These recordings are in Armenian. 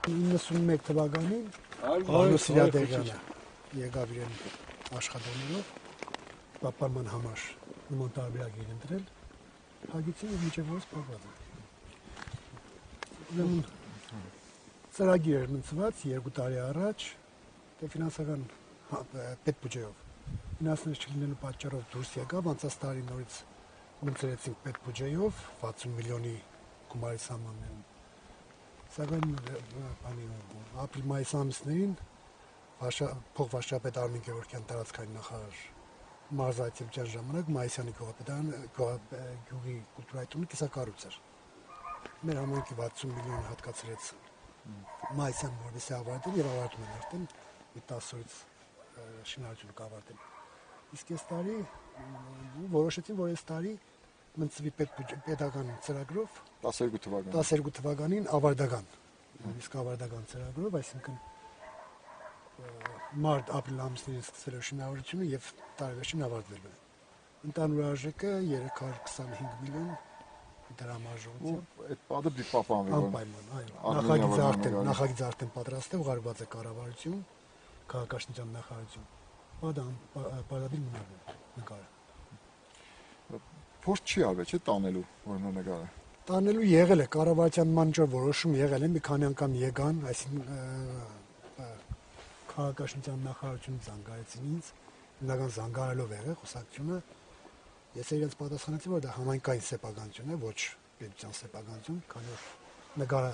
91 թվականին Արնոս Սիրադեղյանը եկավ իրեն աշխատանքով պահպանման համար նման տարբերակ էր ընտրել հագեցին ու մինչև որս փակված է։ Ուրեմն ծրագիր էր մնցված 2 տարի առաջ ֆինանսական պետբյուջեով ֆինանսներ չլինելու պատճառով դուրս եկավ անցած տարի նորից մնցրեցինք պետբյուջեով 60 միլիոնի գումարի սահմաններում Սակայն ապրիլ-մայիս ամիսներին փոխվարշապետ Արմեն Գևորգյան տարածքային նախարար մարզայցելության ժամանակ Մայիսյանի գյուղի կուլտուրայի տունը կիսակառույց էր։ Մեր համայնքի 60 միլիոնը հատկացրեց Մայիսյան որպեսզի ավարտել եւ ավարտում են արդեն մի 10 օրից շինարարությունը կավարտել։ Իսկ այս տարի որոշեցին, որ այս տարի մնցվի պետական ծրագրով 12 թվականին ավարտական, իսկ ավարտական ծրագրով, այսինքն մարտ-ապրիլ ամիսներին սկսվելու շինարարությունը եւ տարեվերջին ավարտվելու է։ Ընդհանուր արժեքը 325 միլիոն դրամաժողովությամբ։ Այդ պատը դի պահպանվի։ Անպայման, այո։ Նախագիծը արդեն պատրաստ է, ուղարկված է կառավարություն, քաղաքաշինության նախարարություն։ Պարադիլ նկարը։ Փորձ չի արվել, չէ՞ տանելու որմնանկարը։ Տանելու եղել է, կառավարության մանջոր որոշում եղել է, մի քանի անգամ եկան, այսինքն քաղաքաշինության նախարարությունը զանգարեցին ինձ, հիմնական զանգարելով եղել խոսակցությունը, ես իրենց պատասխանեցի, որ դա համայնքային սեփականություն է, ոչ պետության սեփականություն, քանի որ նկարը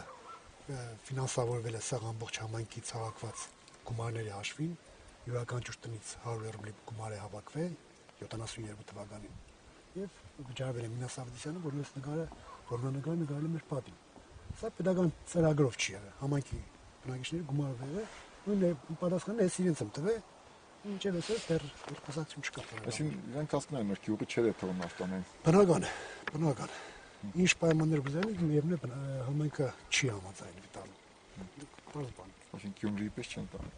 ֆինանսավորվել է սաղ ամբողջ համայնքից հավաքված գումարների հաշվին, յուրաքանչյուր տնից 100 ռուբլի գումար է հավաքվել 72 թվականին։ Եվ վճարվել է Մինաս Ավետիսյանը, որ այս որմնանկարը նկարել է մեր պատին։ Սա պետական ծրագրով չի եղել, համայնքի բնակիչների գումարով եղել, նույն պատասխանը ես իրենց եմ տվել, մինչև այսօր դեռ խոսակցություն չկա։ Այսինքն իրենք հասկանում են, որ գյուղը չէր է թողնում արտանեն։ Բնական է։ Ինչ պայմաններ գուզեն, միևնույն է համայնքը չի համաձայնվի տալու։ Պարզ բան։ Այսինքն Գյումրիի պես չեն տանում։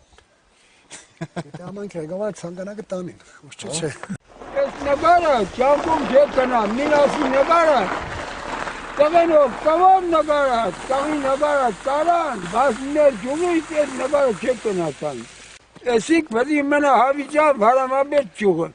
Եթե համայնքը ղեկավարը ցանկանա կտանին, ոչ չէ։ Այս նկարը ճամփում չէ կնա, Մինասի նկարը տղենով կավոր նկարը, տղի նկարը տարան, բայց մեր գյուղից այդ նկարը չէ կնա տան։ Էսիկ պետք է մնա հավիճա հարամաբեդ գյուղը։